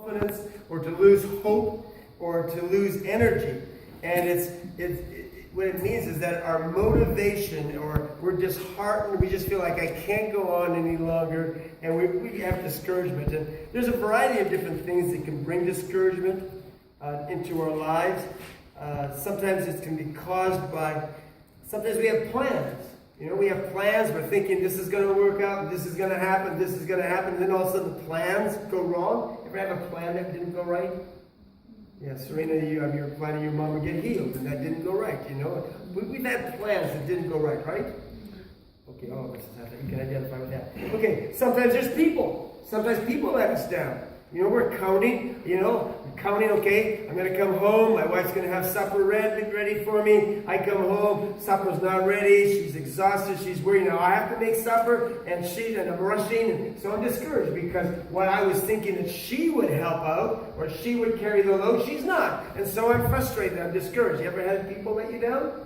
confidence or to lose hope or to lose energy. And what it means is that our motivation, or we're disheartened, we just feel like I can't go on any longer, and we have discouragement. And there's a variety of different things that can bring discouragement into our lives. Sometimes it can be caused by, sometimes we have plans. We have plans, we're thinking this is going to work out, this is going to happen, this is going to happen, and then all of a sudden the plans go wrong. Ever have a plan that didn't go right? Yeah, Serena, you're planning your mom to get healed, and that didn't go right, We've had plans that didn't go right? Okay, all of us have that. You can identify with that. Okay, sometimes there's people. Sometimes people let us down. We're counting, okay, I'm going to come home, my wife's going to have supper ready for me. I come home, supper's not ready, she's exhausted, she's worried, I have to make supper, and I'm rushing, and so I'm discouraged because what I was thinking that she would help out, or she would carry the load, she's not. And so I'm frustrated, I'm discouraged. You ever had people let you down?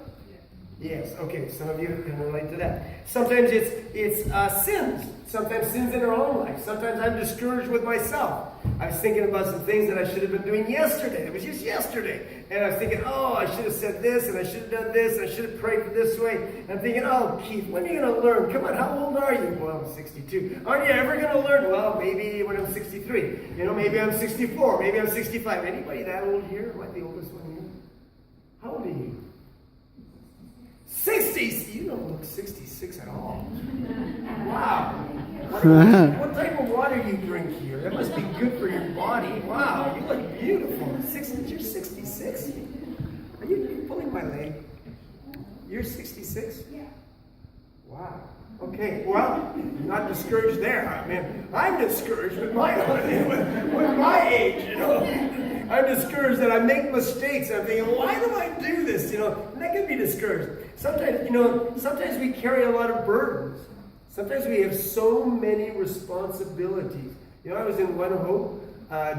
Yes, okay, some of you can relate to that. Sometimes it's sins. Sometimes sins in our own life. Sometimes I'm discouraged with myself. I was thinking about some things that I should have been doing yesterday. It was just yesterday. And I was thinking, I should have said this, and I should have done this, and I should have prayed for this way. And I'm thinking, Keith, when are you going to learn? Come on, how old are you? Well, I'm 62. Aren't you ever going to learn? Well, maybe when I'm 63. Maybe I'm 64. Maybe I'm 65. Anybody that old here? Am I the oldest one here? How old are you? 60s! You don't look 66 at all. Wow. What type of water you drink here? That must be good for your body. Wow, you look beautiful. You're 66? Are you pulling my leg? You're 66? Yeah. Wow. Okay, well, not discouraged there. I'm discouraged with my age, I'm discouraged that I make mistakes. I'm thinking, why do I do this? And that can be discouraged. Sometimes we carry a lot of burdens. Sometimes we have so many responsibilities. I was in One Hope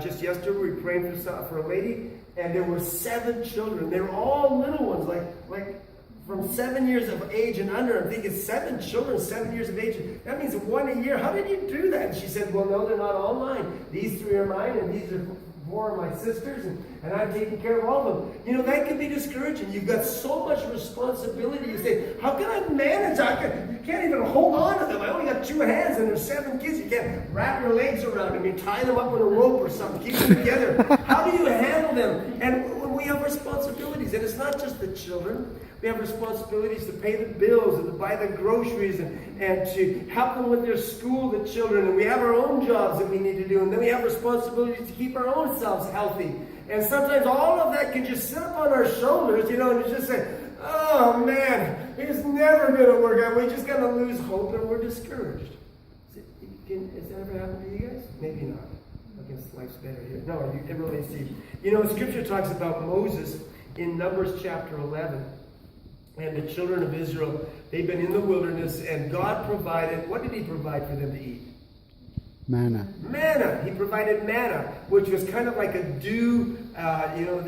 just yesterday. We were praying for a lady, and there were 7 children. They were all little ones, like from 7 years of age and under. I'm thinking 7 children, 7 years of age. That means 1 a year. How did you do that? And she said, well, no, they're not all mine. These 3 are mine, and these are 4 of my sisters, and I'm taking care of all of them. That can be discouraging. You've got so much responsibility. You say, how can I manage? You can't even hold on to them. I only got 2 hands, and there's 7 kids. You can't wrap your legs around them. You tie them up with a rope or something. Keep them together. How do you handle them? And when we have responsibilities, and it's not just the children. We have responsibilities to pay the bills and to buy the groceries and to help them with their school, the children. And we have our own jobs that we need to do. And then we have responsibilities to keep our own selves healthy. And sometimes all of that can just sit up on our shoulders, and it's just say, oh man, it's never going to work out. We're just going to lose hope and we're discouraged. Has that ever happened to you guys? Maybe not. I guess life's better here. No, you can really see. Scripture talks about Moses in Numbers chapter 11. And the children of Israel, they've been in the wilderness, and God provided, what did he provide for them to eat? Manna. Manna. He provided manna, which was kind of like a dew.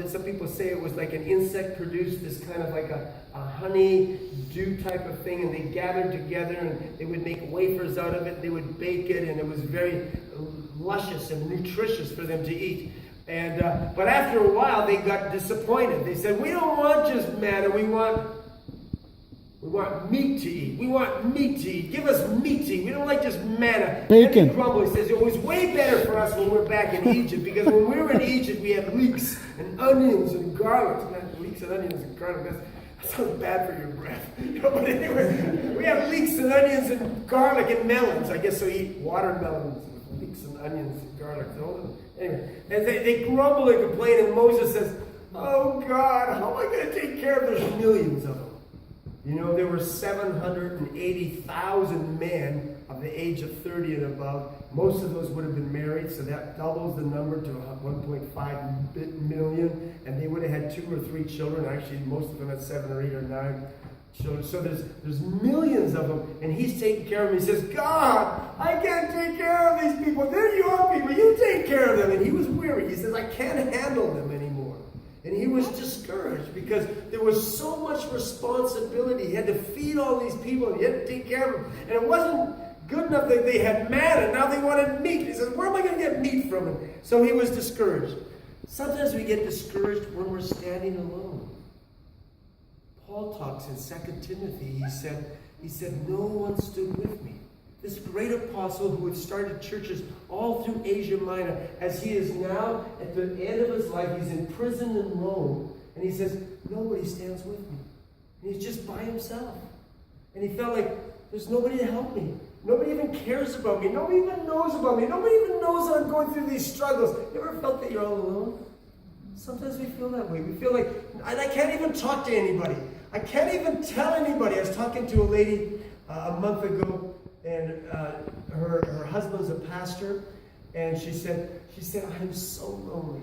Some people say it was like an insect produced this kind of like a honey dew type of thing, and they gathered together and they would make wafers out of it. They would bake it, and it was very luscious and nutritious for them to eat. And but after a while, they got disappointed. They said, "We don't want just manna. We want meat to eat. We want meat to eat. Give us meat to eat. We don't like just manna." Bacon. And he grumbled. He says, it was way better for us when we're back in Egypt, because when we were in Egypt, we had leeks and onions and garlic. Man, leeks and onions and garlic, that sounds bad for your breath. But anyway, we have leeks and onions and garlic and melons. I guess so eat watermelons with leeks and onions and garlic. Anyway, and they grumble and complain, and Moses says, oh God, how am I going to take care of those millions of them? There were 780,000 men of the age of 30 and above. Most of those would have been married, so that doubles the number to 1.5 million. And they would have had 2 or 3 children. Actually, most of them had 7 or 8 or 9 children. So there's millions of them, and he's taking care of them. He says, God, I can't take care of these people. They're your people. You take care of them. And he was weary. He says, I can't handle them anymore. And he was discouraged because there was so much responsibility. He had to feed all these people, and he had to take care of them. And it wasn't Good enough that they had manna, now they wanted meat. He says, where am I going to get meat from him? So he was discouraged. Sometimes we get discouraged when we're standing alone. Paul talks in 2 Timothy. He said, no one stood with me. This great apostle who had started churches all through Asia Minor, as he is now at the end of his life, he's in prison in Rome, and he says, nobody stands with me. And he's just by himself. And he felt like, there's nobody to help me. Nobody even cares about me. Nobody even knows about me. Nobody even knows I'm going through these struggles. You ever felt that you're all alone? Sometimes we feel that way. We feel like, I can't even talk to anybody. I can't even tell anybody. I was talking to a lady a month ago, and her husband's a pastor, and she said, I'm so lonely.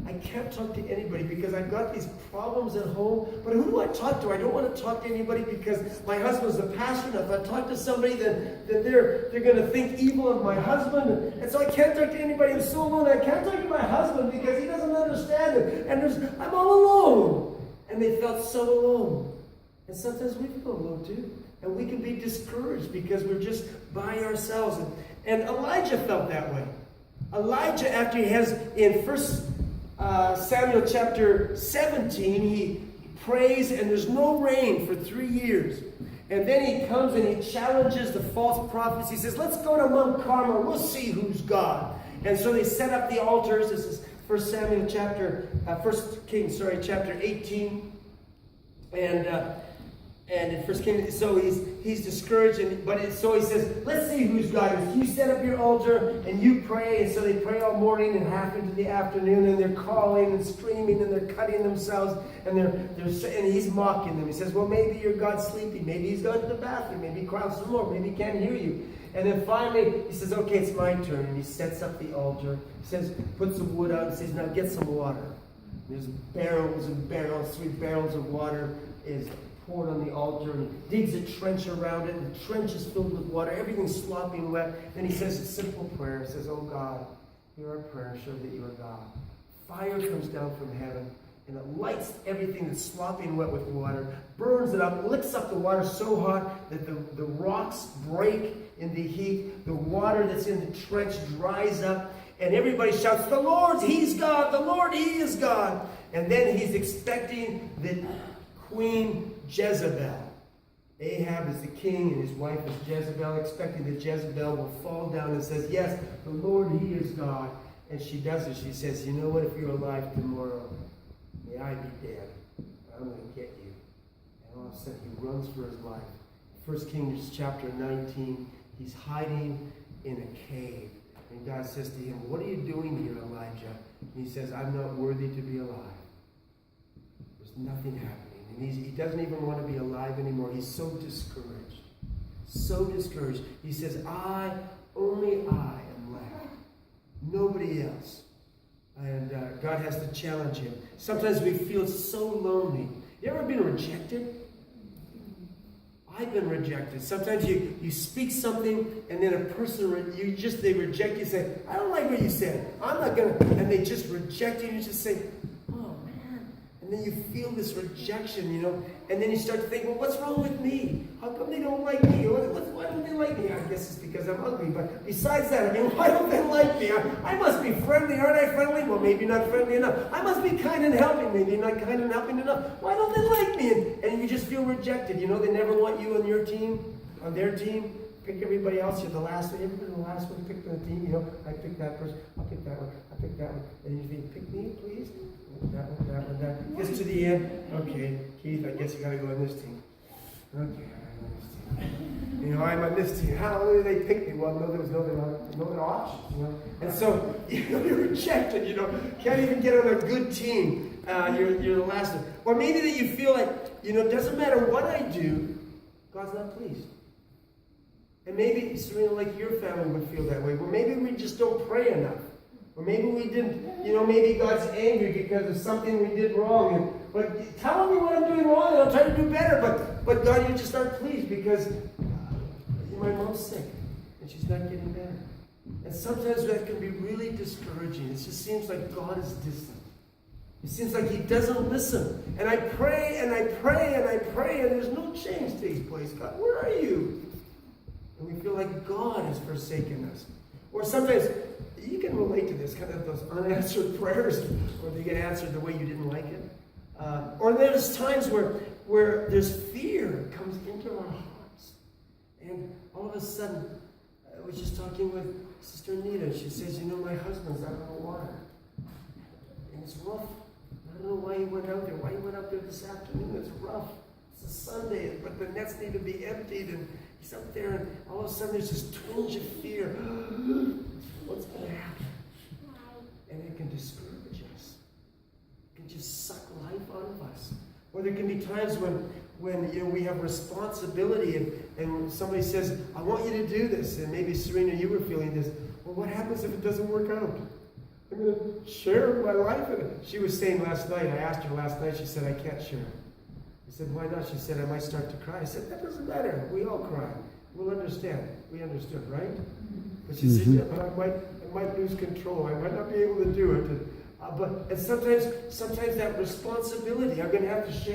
I can't talk to anybody because I've got these problems at home. But who do I talk to? I don't want to talk to anybody because my husband's a pastor, and if I talk to somebody, then they're going to think evil of my husband. And so I can't talk to anybody. I'm so alone. I can't talk to my husband because he doesn't understand it. And I'm all alone. And they felt so alone. And sometimes we feel alone too. And we can be discouraged because we're just by ourselves. And Elijah felt that way. Elijah, after he has in 1 Samuel chapter 17, he prays and there's no rain for 3 years. And then he comes and he challenges the false prophets. He says, let's go to Mount Carmel. We'll see who's God. And so they set up the altars. This is 1 Kings chapter 18. And in 1 Kings, so he's discouraged, so he says, let's see who's God. You set up your altar and you pray, and so they pray all morning and half into the afternoon, and they're calling and screaming and they're cutting themselves, and he's mocking them. He says, well, maybe your God's sleeping, maybe he's gone to the bathroom, maybe he cries some more, maybe he can't hear you. And then finally he says, okay, it's my turn, and he sets up the altar. He says, put some wood out, and says, now get some water. There's barrels and barrels, 3 barrels of water is poured on the altar, and digs a trench around it, and the trench is filled with water, everything's sloppy and wet. Then he says a simple prayer. He says, oh God, hear our prayer, show that you are God. Fire comes down from heaven, and it lights everything that's sloppy and wet with water, burns it up, licks up the water so hot that the rocks break in the heat. The water that's in the trench dries up, and everybody shouts, the Lord, he's God, the Lord, he is God. And then he's expecting that Queen Jezebel. Ahab is the king and his wife is Jezebel, expecting that Jezebel will fall down and says, yes, the Lord, he is God. And she does it. She says, you know what, if you're alive tomorrow, may I be dead. I'm going to get you. And all of a sudden he runs for his life. 1 Kings chapter 19, he's hiding in a cave. And God says to him, what are you doing here, Elijah? And he says, I'm not worthy to be alive. There's nothing happening. And he doesn't even want to be alive anymore. He's so discouraged. So discouraged. He says, only I am left. Nobody else. And God has to challenge him. Sometimes we feel so lonely. You ever been rejected? I've been rejected. Sometimes you speak something and then a person, they reject you. Say, I don't like what you said. I'm not going to. And they just reject you. And you just say, and then you feel this rejection, and then you start to think, well, what's wrong with me? How come they don't like me? Why don't they like me? I guess it's because I'm ugly, but besides that, why don't they like me? I must be friendly. Aren't I friendly? Well, maybe not friendly enough. I must be kind and helping. Maybe not kind and helping enough. Why don't they like me? And you just feel rejected. They never want you on your team, on their team. Pick everybody else. You're the last one. Everybody's the last one. Pick the team. I pick that person. I'll pick that one. I pick that one. And you think, pick me, please. That one. Gets to the end. Okay, Keith, I guess you got to go on this team. Okay, I'm on this team. I'm on this team. How did they pick me? Well, no, there was no other options. And so you're rejected. Can't even get on a good team. You're the last one. Or maybe that you feel like it doesn't matter what I do, God's not pleased. And maybe, Serena, like your family would feel that way. Well, maybe we just don't pray enough. Or maybe we didn't, maybe God's angry because of something we did wrong. But tell me what I'm doing wrong and I'll try to do better. But God, you just aren't pleased because my mom's sick and she's not getting better. And sometimes that can be really discouraging. It just seems like God is distant. It seems like he doesn't listen. And I pray and I pray and I pray and there's no change takes place. God, where are you? And we feel like God has forsaken us. Or sometimes, you can relate to this, kind of those unanswered prayers, or they get answered the way you didn't like it. Or there's times where there's fear comes into our hearts. And all of a sudden, I was just talking with Sister Anita. She says, my husband's out on the water. And it's rough. I don't know why he went out there. Why he went out there this afternoon. It's rough. It's a Sunday, but the nets need to be emptied. And he's out there, and all of a sudden there's this twinge of fear. What's going to happen? And it can discourage us. It can just suck life out of us. Or there can be times when we have responsibility and somebody says, I want you to do this. And maybe, Serena, you were feeling this. Well, what happens if it doesn't work out? I'm going to share my life in it. She was saying last night, I asked her last night, she said, I can't share. I said, why not? She said, I might start to cry. I said, that doesn't matter. We all cry. We'll understand. We understood, right? But she said, yeah, but I might lose control. I might not be able to do it. And sometimes that responsibility, I'm going to have to share.